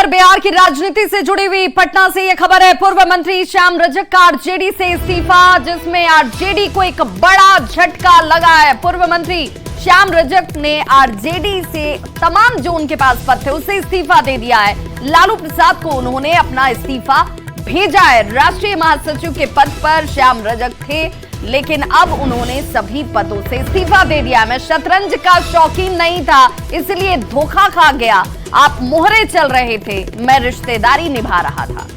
लेकर बिहार की राजनीति से जुड़ी हुई पटना से यह खबर है। पूर्व मंत्री श्याम रजक का आरजेडी से इस्तीफा, जिसमें आरजेडी को एक बड़ा झटका लगा है। पूर्व मंत्री श्याम रजक ने आरजेडी से तमाम जो उनके पास पद थे उससे इस्तीफा दे दिया है। लालू प्रसाद को उन्होंने अपना इस्तीफा भेजा है। राष्ट्रीय महासचिव के पद पर श्याम रजक थे, लेकिन अब उन्होंने सभी पदों से इस्तीफा दे दिया। मैं शतरंज का शौकीन नहीं था, इसलिए धोखा खा गया। आप मोहरे चल रहे थे, मैं रिश्तेदारी निभा रहा था।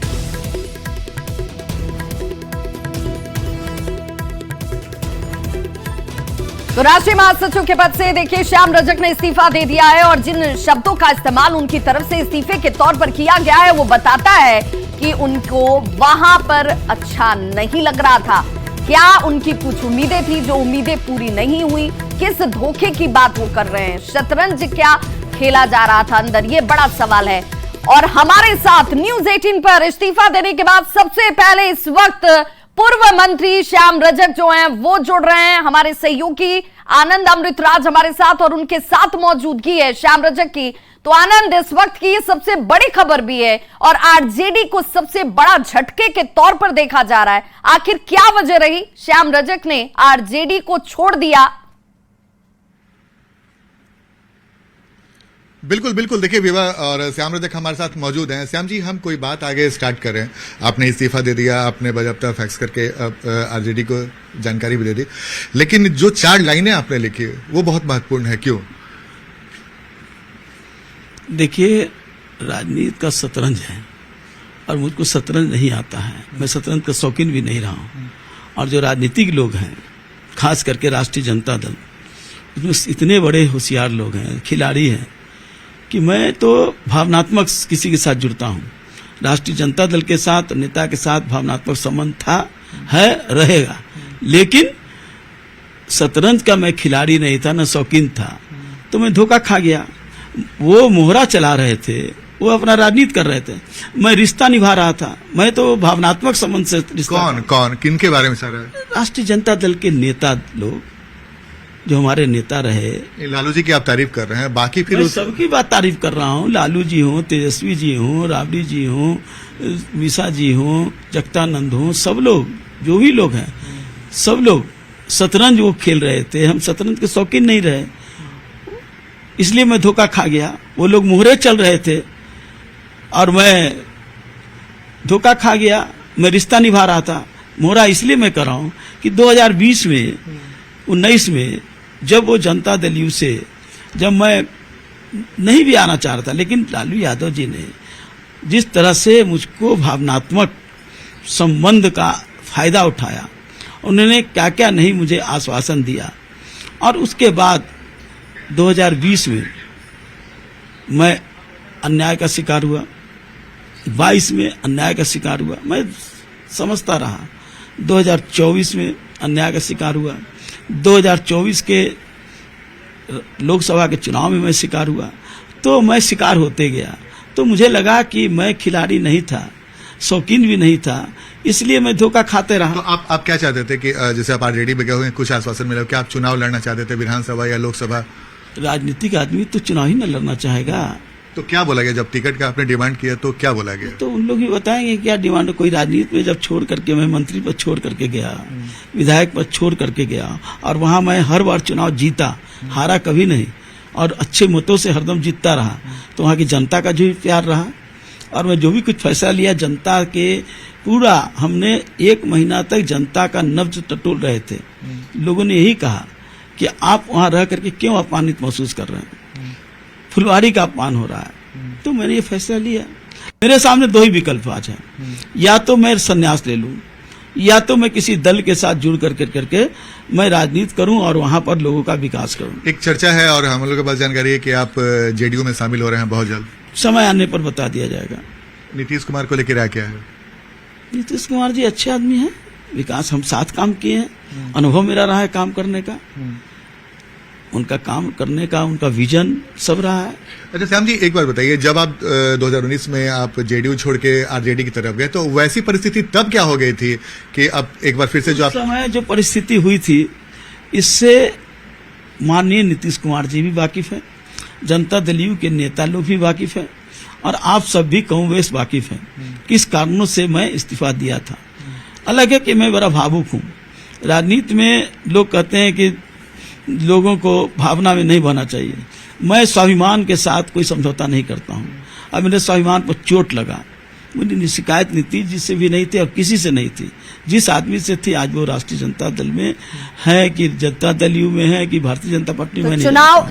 तो राष्ट्रीय महासचिव के पद से देखिए श्याम रजक ने इस्तीफा दे दिया है, और जिन शब्दों का इस्तेमाल उनकी तरफ से इस्तीफे के तौर पर किया गया है वो बताता है कि उनको वहां पर अच्छा नहीं लग रहा था। क्या उनकी कुछ उम्मीदें थी जो उम्मीदें पूरी नहीं हुई? किस धोखे की बात वो कर रहे हैं? शतरंज क्या खेला जा रहा था अंदर, ये बड़ा सवाल है। और हमारे साथ न्यूज 18 पर इस्तीफा देने के बाद सबसे पहले इस वक्त पूर्व मंत्री श्याम रजक जो हैं वो जुड़ रहे हैं। हमारे सहयोगी आनंद अमृतराज हमारे साथ, और उनके साथ मौजूदगी है श्याम रजक की। तो आनंद, इस वक्त की ये सबसे बड़ी खबर भी है और आरजेडी को सबसे बड़ा झटके के तौर पर देखा जा रहा है। आखिर क्या वजह रही श्याम रजक ने आरजेडी को छोड़ दिया? बिल्कुल बिल्कुल, देखिए विवा और श्याम रजक हमारे साथ मौजूद हैं। श्याम जी, हम कोई बात आगे स्टार्ट कर रहे हैं। आपने इस्तीफा दे दिया, आपने बाकायदा फैक्स करके आरजेडी को जानकारी भी दे दी, लेकिन जो 4 लाइनें आपने लिखी वो बहुत महत्वपूर्ण है। क्यों? देखिए, राजनीति का शतरंज है और मुझको शतरंज नहीं आता है। मैं शतरंज का शौकीन भी नहीं रहा हूँ। और जो राजनीतिक लोग हैं, खास करके राष्ट्रीय जनता दल, उसमें इतने बड़े होशियार लोग हैं, खिलाड़ी हैं, कि मैं तो भावनात्मक किसी के साथ जुड़ता हूँ। राष्ट्रीय जनता दल के साथ, नेता के साथ भावनात्मक संबंध था, है, रहेगा। लेकिन शतरंज का मैं खिलाड़ी नहीं था, न शौकीन था, तो मैं धोखा खा गया। वो मोहरा चला रहे थे, वो अपना राजनीति कर रहे थे, मैं रिश्ता निभा रहा था। मैं तो भावनात्मक संबंध से रिश्ता। कौन किन के बारे में सारा? राष्ट्रीय जनता दल के नेता लोग, जो हमारे नेता रहे। लालू जी की आप तारीफ कर रहे हैं, बाकी फिर मैं सबकी बात तारीफ कर रहा हूँ। लालू जी हों, तेजस्वी जी हों, राबड़ी जी हों, मीसा जी हों, जगतानंद हों, सब लोग, जो भी लोग हैं, सब लोग शतरंज वो खेल रहे थे। हम शतरंज के शौकीन नहीं रहे, इसलिए मैं धोखा खा गया। वो लोग मोहरे चल रहे थे और मैं धोखा खा गया। मैं रिश्ता निभा रहा था। मोहरा इसलिए मैं कर रहा हूँ कि 2020 में, 19 में, जब वो जनता दल यू से, जब मैं नहीं भी आना चाह रहा था, लेकिन लालू यादव जी ने जिस तरह से मुझको भावनात्मक संबंध का फायदा उठाया, उन्होंने क्या क्या नहीं मुझे आश्वासन दिया, और उसके बाद 2020 में मैं अन्याय का शिकार हुआ, 22 में अन्याय का शिकार हुआ, मैं समझता रहा। 2024 में अन्याय का शिकार हुआ, 2024 के लोकसभा के चुनाव में मैं शिकार हुआ। तो मैं शिकार होते गया, तो मुझे लगा कि मैं खिलाड़ी नहीं था, शौकीन भी नहीं था, इसलिए मैं धोखा खाते रहा। तो आप क्या चाहते थे कि जैसे आप आरजेडी में गए हुए, कुछ आश्वासन मिला, क्या आप चुनाव लड़ना चाहते थे, विधानसभा या लोकसभा? राजनीतिक आदमी तो चुनाव ही न लड़ना चाहेगा। तो क्या बोला गया जब टिकट का आपने डिमांड किया? तो क्या बोला गया? तो उन लोग ही बताएंगे क्या डिमांड। कोई राजनीति में जब छोड़ करके, मैं मंत्री पद छोड़ करके गया, विधायक पद छोड़ करके गया, और वहां मैं हर बार चुनाव जीता, हारा कभी नहीं, और अच्छे मतों से हरदम जीतता रहा। तो वहां की जनता का जो भी प्यार रहा, और मैं जो भी कुछ फैसला लिया, जनता के पूरा, हमने 1 महीना तक जनता का नब्ज टटोल रहे थे। लोगों ने यही कहा कि आप वहां रह करके क्यों अपमानित महसूस कर रहे हैं, फुलवारी का अपमान हो रहा है। तो मैंने ये फैसला लिया। मेरे सामने 2 ही विकल्प आज हैं, या तो मैं संन्यास ले लूं, या तो मैं किसी दल के साथ जुड़ करके मैं राजनीति करूं और वहां पर लोगों का विकास करूं। एक चर्चा है और हम लोगों के पास जानकारी है कि आप जेडीयू में शामिल हो रहे हैं बहुत जल्द। समय आने पर बता दिया जाएगा। नीतीश कुमार को लेकर क्या है? नीतीश कुमार जी अच्छे आदमी हैं, विकास हम साथ काम किए हैं, अनुभव मेरा रहा है काम करने का, उनका काम करने का, उनका विजन सब रहा है। अच्छा श्याम जी, एक बार बताइए, जब आप 2019 में आप जेडीयू छोड़ के आरजेडी की तरफ गए, तो वैसी परिस्थिति तब क्या हो गई थी कि अब एक बार फिर से जो समय जो परिस्थिति हुई थी, इससे माननीय नीतीश कुमार जी भी वाकिफ है, जनता दल यू के नेता लोग भी वाकिफ है, और आप सब भी कम बेश वाकिफ हैं किस कारणों से मैं इस्तीफा दिया था। अलग है कि मैं बड़ा भावुक हूँ। राजनीति में लोग कहते हैं कि लोगों को भावना में नहीं बहना चाहिए। मैं स्वाभिमान के साथ कोई समझौता नहीं करता हूँ। अब मेरे स्वाभिमान पर चोट लगा, मुझे शिकायत नहीं थी, जिससे भी नहीं थी और किसी से नहीं थी। जिस आदमी से थी आज वो राष्ट्रीय जनता दल में है कि जनता दल यू में है कि भारतीय जनता पार्टी में।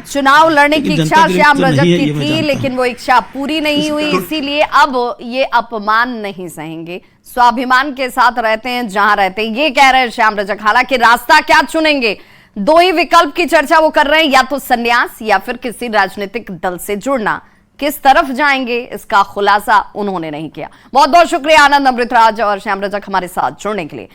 चुनाव लड़ने की इच्छा श्याम रजक नहीं है, की ये मैं थी, जानता लेकिन वो इच्छा पूरी नहीं हुई, इसीलिए अब ये अपमान नहीं सहेंगे, स्वाभिमान के साथ रहते हैं जहां रहते हैं, ये कह रहे हैं श्याम रजक। हालांकि रास्ता क्या चुनेंगे, दो ही विकल्प की चर्चा वो कर रहे हैं, या तो संन्यास या फिर किसी राजनीतिक दल से जुड़ना। किस तरफ जाएंगे इसका खुलासा उन्होंने नहीं किया। बहुत बहुत शुक्रिया आनंद, अमृतराज और श्याम रजक हमारे साथ जुड़ने के लिए।